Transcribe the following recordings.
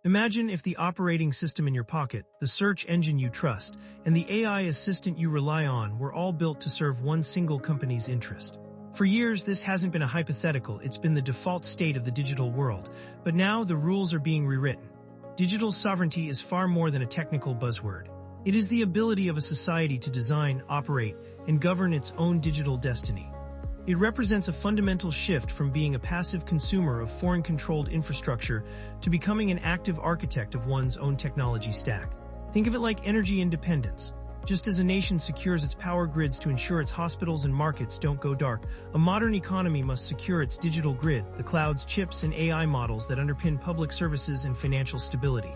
Imagine if the operating system in your pocket, the search engine you trust, and the AI assistant you rely on were all built to serve one single company's interest. For years, this hasn't been a hypothetical, it's been the default state of the digital world. But now, the rules are being rewritten. Digital sovereignty is far more than a technical buzzword. It is the ability of a society to design, operate, and govern its own digital destiny. It represents a fundamental shift from being a passive consumer of foreign-controlled infrastructure to becoming an active architect of one's own technology stack. Think of it like energy independence. Just as a nation secures its power grids to ensure its hospitals and markets don't go dark, a modern economy must secure its digital grid, the clouds, chips, and AI models that underpin public services and financial stability.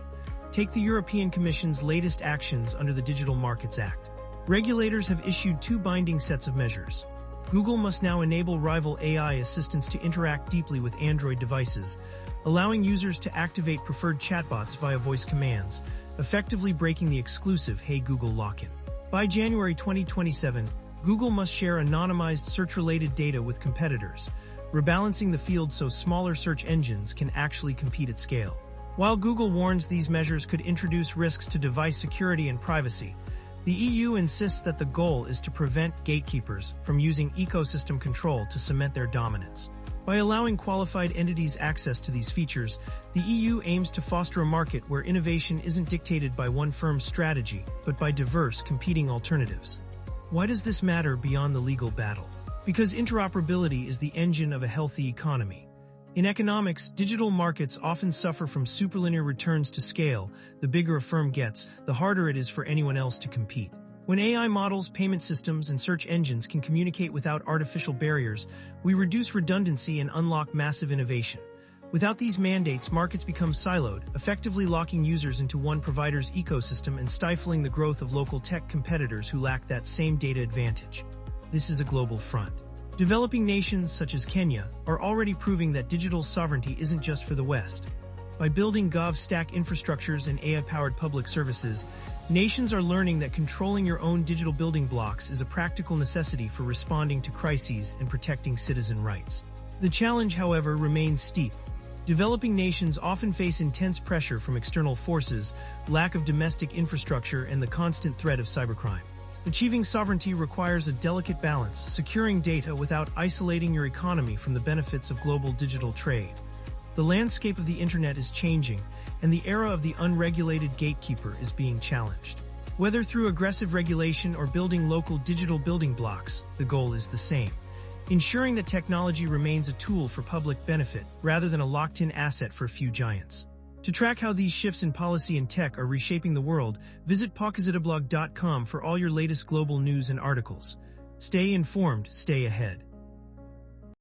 Take the European Commission's latest actions under the Digital Markets Act. Regulators have issued two binding sets of measures. Google must now enable rival AI assistants to interact deeply with Android devices, allowing users to activate preferred chatbots via voice commands, effectively breaking the exclusive Hey Google lock-in. By January 2027, Google must share anonymized search-related data with competitors, rebalancing the field so smaller search engines can actually compete at scale. While Google warns these measures could introduce risks to device security and privacy, the EU insists that the goal is to prevent gatekeepers from using ecosystem control to cement their dominance. By allowing qualified entities access to these features, the EU aims to foster a market where innovation isn't dictated by one firm's strategy, but by diverse, competing alternatives. Why does this matter beyond the legal battle? Because interoperability is the engine of a healthy economy. In economics, digital markets often suffer from superlinear returns to scale. The bigger a firm gets, the harder it is for anyone else to compete. When AI models, payment systems, and search engines can communicate without artificial barriers, we reduce redundancy and unlock massive innovation. Without these mandates, markets become siloed, effectively locking users into one provider's ecosystem and stifling the growth of local tech competitors who lack that same data advantage. This is a global front. Developing nations such as Kenya are already proving that digital sovereignty isn't just for the West. By building GovStack infrastructures and AI-powered public services, nations are learning that controlling your own digital building blocks is a practical necessity for responding to crises and protecting citizen rights. The challenge, however, remains steep. Developing nations often face intense pressure from external forces, lack of domestic infrastructure, and the constant threat of cybercrime. Achieving sovereignty requires a delicate balance, securing data without isolating your economy from the benefits of global digital trade. The landscape of the internet is changing, and the era of the unregulated gatekeeper is being challenged. Whether through aggressive regulation or building local digital building blocks, the goal is the same: ensuring that technology remains a tool for public benefit rather than a locked-in asset for a few giants. To track how these shifts in policy and tech are reshaping the world, visit Paulkizitoblog.com for all your latest global news and articles. Stay informed, stay ahead.